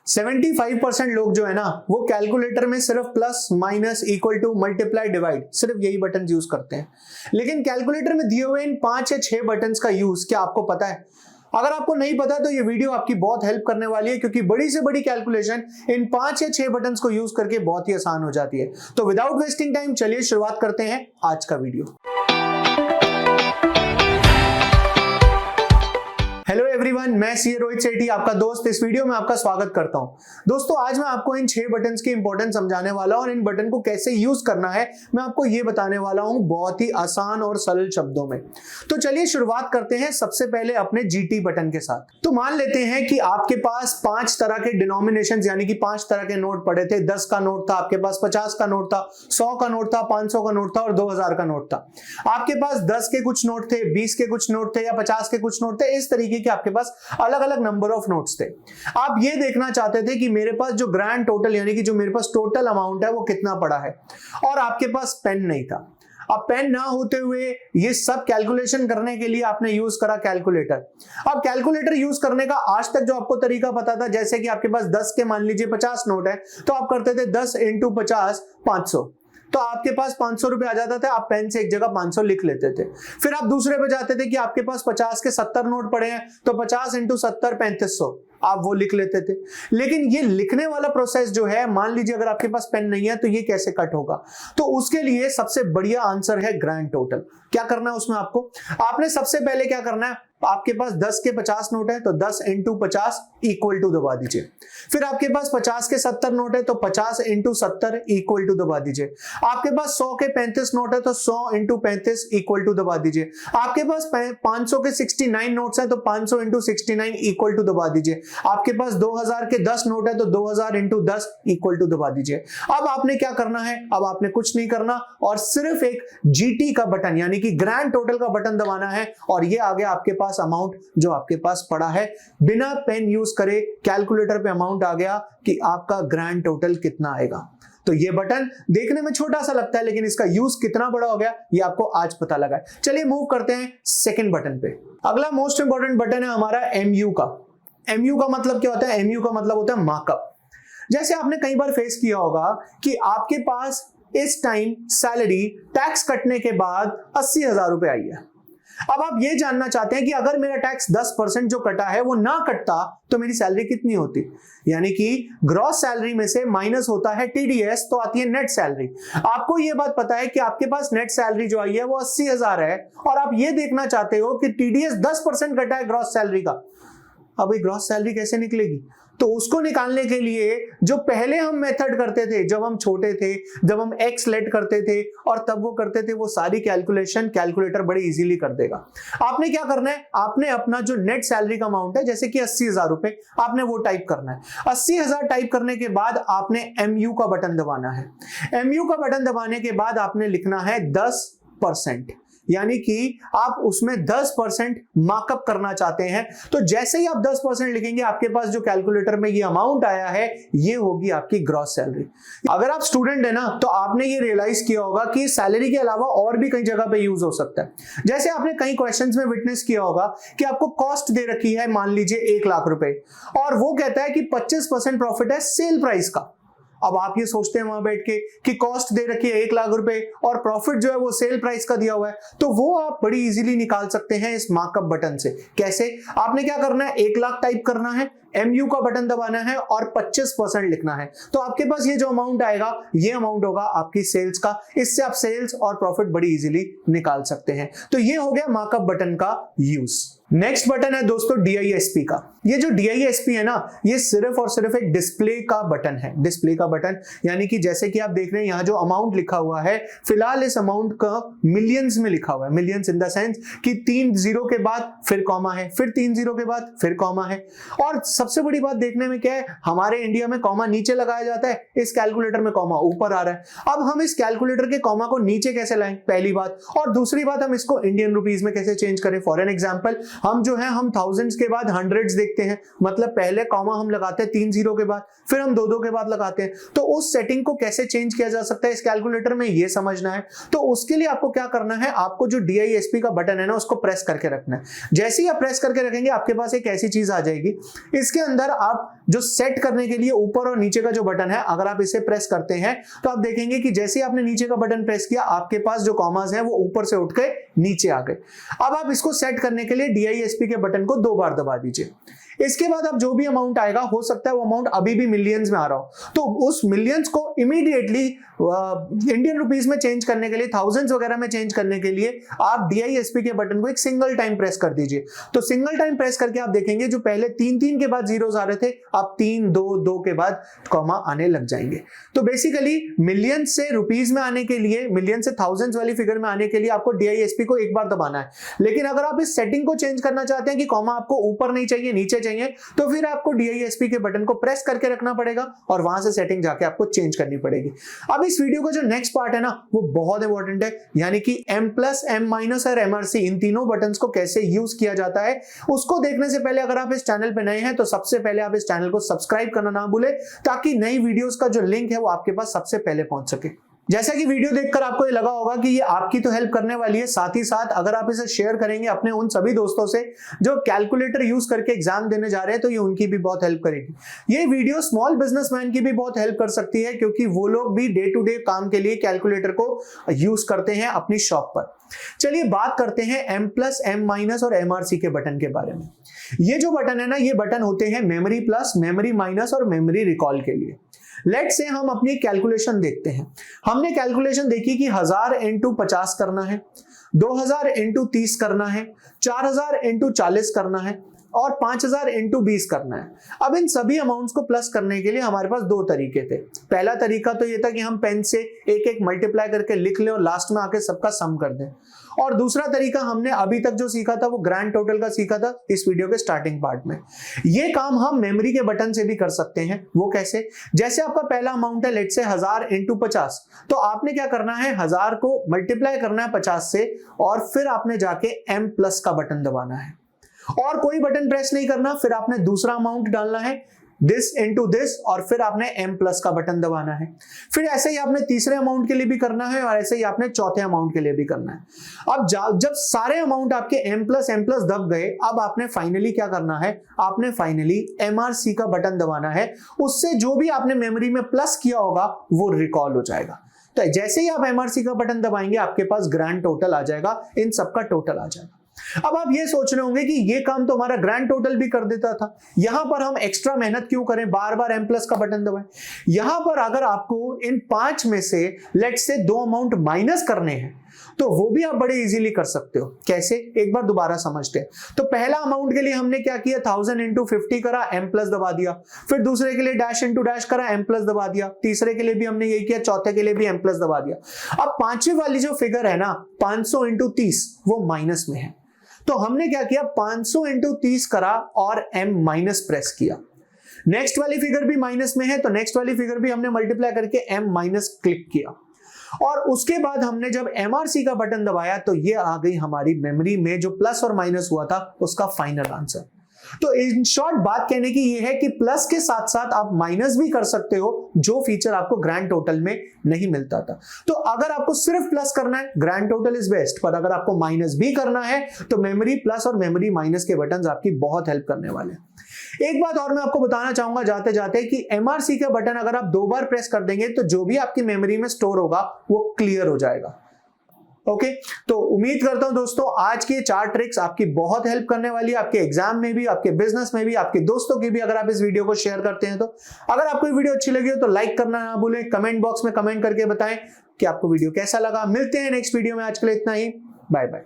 75% लोग जो है ना वो कैलकुलेटर में सिर्फ plus minus equal to multiply divide सिर्फ यही बटन यूज करते हैं। लेकिन कैलकुलेटर में दिए हुए इन 5 या 6 बटन का यूज क्या आपको पता है? अगर आपको नहीं पता तो ये वीडियो आपकी बहुत हेल्प करने वाली है, क्योंकि बड़ी से बड़ी कैलकुलेशन इन 5 या 6 बटन को यूज करके बहुत ही आसान हो जाती है। तो विदाउट वेस्टिंग टाइम चलिए शुरुआत करते हैं आज का वीडियो। हेलो एवरीवन, मैं सीए रोहित सेठी आपका दोस्त इस वीडियो में आपका स्वागत करता हूं। दोस्तों आज मैं आपको इन 6 बटन्स की इंपॉर्टेंस समझाने वाला हूं और इन बटन को कैसे यूज करना है मैं आपको ये बताने वाला हूं बहुत ही आसान और सरल शब्दों में। तो चलिए शुरुआत करते हैं सबसे पहले अपने जीटी बटन के साथ। तो मान लेते हैं कि आपके पास 5 तरह के डिनोमिनेशंस यानी कि 5 तरह के नोट पड़े थे। 10 का नोट था आपके पास, 50 का नोट था, 100 का नोट था, 500 का नोट था और 2000 का नोट था। आपके पास 10 के कुछ नोट थे, 20 के कुछ नोट थे या 50 के कुछ नोट थे। इस तरीके के आपके पास अलग अलग नंबर ऑफ नोट्स थे। आप ये देखना चाहते थे कि मेरे पास जो ग्रैंड टोटल यानी कि जो मेरे पास टोटल अमाउंट है वो कितना पड़ा है, और आपके पास पेन नहीं था। अब पेन ना होते हुए ये सब कैलकुलेशन करने के लिए आपने यूज करा कैलकुलेटर। अब कैलकुलेटर यूज करने का आज तक जो आपको तरीका पता था, जैसे कि आपके पास 10 के मान लीजिए 50 नोट है तो आप करते थे 10 × 50 500, तो आपके पास 500 रुपए आ जाता था। आप पेन से एक जगह 500 लिख लेते थे। फिर आप दूसरे पे जाते थे कि आपके पास 50 के 70 नोट पड़े हैं तो 50 × 70 3500 आप वो लिख लेते थे। लेकिन ये लिखने वाला प्रोसेस जो है, मान लीजिए अगर आपके पास पेन नहीं है तो ये कैसे कट होगा? तो उसके लिए सबसे बढ़िया आंसर है ग्रैंड टोटल। क्या करना है उसमें आपने सबसे पहले क्या करना है, आपके पास 10 के 50 नोट है तो 10 × 50 इक्वल टू दबा दीजिए। फिर आपके पास 50 के 70 नोट है तो 50 × 70 इक्वल टू दबा दीजिए। आपके पास 100 के 35 नोट है तो 100 × 35 इक्वल टू दबा दीजिए। आपके पास 500 के 69 नोट्स है तो 500 × 69 इक्वल टू दबा दीजिए। आपके पास 2000 के 10 नोट है तो 2000 × 10 इक्वल टू दबा दीजिए। अब आपने क्या करना है? अब आपने कुछ नहीं करना और सिर्फ एक जीटी का बटन यानी कि ग्रैंड टोटल का बटन दबाना है और ये आ गया आपके पास अमाउंट जो आपके पास पड़ा है। बिना पेन यूज करे कैलकुलेटर पे अमाउंट आ गया कि आपका ग्रैंड टोटल कितना आएगा। तो ये बटन देखने में छोटा सा लगता है लेकिन इसका यूज कितना बड़ा हो गया ये आपको आज पता लगा है। चलिए मूव करते हैं सेकंड बटन पे। अगला मोस्ट इंपॉर्टेंट बटन है हमारा एमयू का। एमयू का मतलब क्या होता है? एमयू का मतलब होता है मार्कअप। जैसे आपने कई बार फेस किया होगा कि आपके पास इस टाइम सैलरी टैक्स कटने के बाद 80,000 रुपए आई है। अब आप ये जानना चाहते हैं कि अगर मेरा टैक्स 10% जो कटा है वो ना कटता तो मेरी सैलरी कितनी होती, यानी कि ग्रॉस सैलरी में से माइनस होता है टीडीएस तो आती है नेट सैलरी। आपको ये बात पता है कि आपके पास नेट सैलरी जो आई है वो 80,000 है और आप ये देखना चाहते हो कि टीडीएस 10% कटा है ग्रॉस सैलरी का। अब ये ग्रॉस सैलरी कैसे निकलेगी? तो उसको निकालने के लिए जो पहले हम मेथड करते थे, जब हम छोटे थे, जब हम एक्स लेट करते थे और तब वो करते थे, वो सारी कैलकुलेशन कैलकुलेटर बड़े इजीली कर देगा। आपने क्या करना है, आपने अपना जो नेट सैलरी का अमाउंट है जैसे कि 80,000 रुपए आपने वो टाइप करना है। 80,000 टाइप करने के बाद आपने एमयू का बटन दबाना है। एमयू का बटन दबाने के बाद आपने लिखना है 10%, यानी कि आप उसमें 10% मार्कअप करना चाहते हैं। तो जैसे ही आप 10% लिखेंगे आपके पास जो कैलकुलेटर में ये अमाउंट आया है ये होगी आपकी ग्रॉस सैलरी। अगर आप स्टूडेंट है ना तो आपने ये रियलाइज किया होगा कि सैलरी के अलावा और भी कई जगह पे यूज हो सकता है। जैसे आपने कई क्वेश्चंस में विटनेस किया होगा कि आपको कॉस्ट दे रखी है मान लीजिए 1 लाख रुपए और वो कहता है कि 25% प्रॉफिट है सेल प्राइस का। अब आप ये सोचते हैं वहां बैठ के कि कॉस्ट दे रखी है 1 लाख रुपए और प्रॉफिट जो है वो सेल प्राइस का दिया हुआ है, तो वो आप बड़ी इजीली निकाल सकते हैं इस मार्कअप बटन से। कैसे? आपने क्या करना है, 1 लाख टाइप करना है, एमयू का बटन दबाना है और 25% लिखना है। तो आपके पास ये जो अमाउंट आएगा ये अमाउंट होगा आपकी सेल्स का। इससे आप सेल्स और प्रॉफिट बड़ी इजीली निकाल सकते हैं। तो ये हो गया मार्कअप बटन का यूज। नेक्स्ट बटन है दोस्तों DISP का। ये जो DISP है ना ये सिर्फ और सिर्फ एक डिस्प्ले का बटन है। डिस्प्ले का बटन यानी कि जैसे कि आप देख रहे हैं यहाँ जो अमाउंट लिखा हुआ है, फिलहाल इस अमाउंट का मिलियंस में लिखा हुआ है। मिलियंस इन द सेंस कि 3 जीरो के बाद फिर कॉमा है, फिर 3 जीरो के बाद फिर कॉमा है। और सबसे बड़ी बात देखने में क्या है, हमारे इंडिया में कॉमा नीचे लगाया जाता है, इस कैलकुलेटर में कॉमा ऊपर आ रहा है। अब हम इस कैलकुलेटर के कॉमा को नीचे कैसे लाएं, पहली बात। और दूसरी बात, हम इसको इंडियन रुपीज में कैसे चेंज करें। फॉर एन एग्जांपल हम जो है हम थाउजेंड्स के बाद हंड्रेड्स देखते हैं, मतलब पहले कॉमा हम लगाते हैं 3 जीरो के बाद, फिर हम 2 के बाद लगाते हैं। तो उस सेटिंग को कैसे चेंज किया जा सकता है इस कैलकुलेटर में, ये समझना है। तो उसके लिए आपको क्या करना है, आपको जो DISP का बटन है ना उसको प्रेस करके रखना है। जैसे ही आप प्रेस करके रखेंगे आपके पास एक ऐसी चीज आ जाएगी, इसके अंदर आप जो सेट करने के लिए ऊपर और नीचे का जो बटन है, अगर आप इसे प्रेस करते हैं तो आप देखेंगे कि जैसे ही आपने नीचे का बटन प्रेस किया आपके पास जो कॉमास हैं वो ऊपर से उठ के नीचे आ गए। अब आप इसको सेट करने के लिए DISP के बटन को 2 बार दबा दीजिए। इसके बाद अब जो भी अमाउंट आएगा, हो सकता है वो अमाउंट अभी भी मिलियंस में आ रहा हो, तो उस मिलियंस को इमीडिएटली इंडियन रुपीस में चेंज करने के लिए, थाउजेंड्स वगैरह में चेंज करने के लिए आप DISP के बटन को एक सिंगल टाइम प्रेस कर दीजिए। तो सिंगल टाइम प्रेस करके आप देखेंगे जो पहले 3 के बाद जीरोस आ रहे थे, अब 3 2 के बाद कॉमा आने लग जाएंगे। तो बेसिकली मिलियंस से रुपीस में आने के लिए, मिलियन से थाउजेंड्स वाली फिगर में आने के लिए आपको DISP को एक बार दबाना है। लेकिन अगर आप इस सेटिंग को चेंज करना चाहते हैं कि कॉमा आपको ऊपर नहीं चाहिए नीचे चाहिए, तो फिर आपको DISP के बटन को प्रेस करके रखना पड़ेगा और वहां से सेटिंग जाके आपको चेंज करनी पड़ेगी। अब इस वीडियो का जो नेक्स्ट पार्ट है ना वो बहुत इंपॉर्टेंट है, यानी कि M+, M- और MRC इन तीनों बटन्स को कैसे यूज किया जाता है। उसको देखने से पहले अगर आप इस चैनल पे नए हैं तो सबसे पहले आप इस चैनल को सब्सक्राइब करना ना भूलें, ताकि नई वीडियोस का जो लिंक है वो आपके पास सबसे पहले पहुंच सके। जैसा कि वीडियो देखकर आपको ये लगा होगा कि ये आपकी तो हेल्प करने वाली है, साथ ही साथ अगर आप इसे शेयर करेंगे अपने उन सभी दोस्तों से जो कैलकुलेटर यूज करके एग्जाम देने जा रहे हैं, तो ये उनकी भी बहुत हेल्प करेगी। ये वीडियो स्मॉल बिजनेसमैन की भी बहुत हेल्प कर सकती है, क्योंकि वो लोग भी डे टू डे काम के लिए कैलकुलेटर को यूज करते हैं अपनी शॉप पर। चलिए बात करते हैं M+, M- और MRC के बटन के बारे में। ये जो बटन है ना, ये बटन होते हैं मेमोरी प्लस, मेमोरी माइनस और मेमोरी रिकॉल के लिए। लेट्स से हम अपनी कैलकुलेशन देखते हैं। हमने कैलकुलेशन देखी कि 1000 × 50 करना है, 2000 × 30 करना है, 4000 × 40 करना है और 5000 × 20 करना है। अब इन सभी अमाउंट्स को प्लस करने के लिए हमारे पास 2 तरीके थे। पहला तरीका तो ये था कि हम पेन से एक एक मल्टीप्लाई करके लिख लें और लास्ट में आके सबका सम कर दें, और दूसरा तरीका हमने अभी तक जो सीखा था वो ग्रैंड टोटल का सीखा था इस वीडियो के स्टार्टिंग पार्ट में। ये काम हम मेमोरी के बटन से भी कर सकते हैं। वो कैसे? जैसे आपका पहला अमाउंट है लेट्स से 1000 × 50, तो आपने क्या करना है, 1000 को मल्टीप्लाई करना है 50 से और फिर आपने जाके M+ का बटन दबाना है और कोई बटन प्रेस नहीं करना। फिर आपने दूसरा अमाउंट डालना है दिस इंटू दिस और फिर आपने M+ का बटन दबाना है। फिर ऐसे ही आपने तीसरे अमाउंट के लिए भी करना है और ऐसे ही आपने चौथे अमाउंट के लिए भी करना है। अब जब सारे अमाउंट आपके M+, दब गए, अब आपने फाइनली क्या करना है, आपने फाइनली MRC का बटन दबाना है। उससे जो भी आपने मेमोरी में प्लस किया होगा वो रिकॉल हो जाएगा। तो जैसे ही आप MRC का बटन दबाएंगे आपके पास ग्रैंड टोटल आ जाएगा, इन सबका टोटल आ जाएगा। अब आप ये सोच रहे होंगे कि ये काम तो हमारा ग्रैंड टोटल भी कर देता था, यहां पर हम एक्स्ट्रा मेहनत क्यों करें, बार बार M+ का बटन दबाएं। यहां पर अगर आपको इन 5 में से लेट्स से 2 अमाउंट माइनस करने हैं तो वो भी आप बड़े इजीली कर सकते हो। कैसे, एक बार दोबारा समझते हैं। तो पहला अमाउंट के लिए हमने क्या किया, 1000 × 50 करा, M+ दबा दिया। फिर दूसरे के लिए डैश इंटू डैश करा, M+ दबा दिया। तीसरे के लिए भी हमने यही किया, चौथे के लिए भी M+ दबा दिया। अब पांचवी वाली जो फिगर है ना 500 × 30, वो माइनस में है, तो हमने क्या किया, 500 × 30 करा और M- प्रेस किया। नेक्स्ट वाली फिगर भी माइनस में है, तो नेक्स्ट वाली फिगर भी हमने मल्टीप्लाई करके M- क्लिक किया और उसके बाद हमने जब MRC का बटन दबाया तो ये आ गई हमारी मेमोरी में जो प्लस और माइनस हुआ था उसका फाइनल आंसर। तो इन शॉर्ट बात कहने की ये है कि प्लस के साथ साथ आप माइनस भी कर सकते हो, जो फीचर आपको ग्रैंड टोटल में नहीं मिलता था। तो अगर आपको सिर्फ प्लस करना है ग्रैंड टोटल इज बेस्ट, पर अगर आपको माइनस भी करना है तो मेमोरी प्लस और मेमोरी माइनस के बटन आपकी बहुत हेल्प करने वाले हैं। एक बात और मैं आपको बताना चाहूंगा जाते जाते कि MRC का बटन अगर आप 2 बार प्रेस कर देंगे तो जो भी आपकी मेमोरी में स्टोर होगा वो क्लियर हो जाएगा। ओके, तो उम्मीद करता हूं दोस्तों आज की 4 ट्रिक्स आपकी बहुत हेल्प करने वाली है, आपके एग्जाम में भी, आपके बिजनेस में भी, आपके दोस्तों की भी। अगर आप इस वीडियो को शेयर करते हैं तो अगर आपको ये वीडियो अच्छी लगी हो तो लाइक करना ना भूलें, कमेंट बॉक्स में कमेंट करके बताएं कि आपको वीडियो कैसा लगा। मिलते हैं नेक्स्ट वीडियो में, आज के लिए इतना ही, बाय बाय।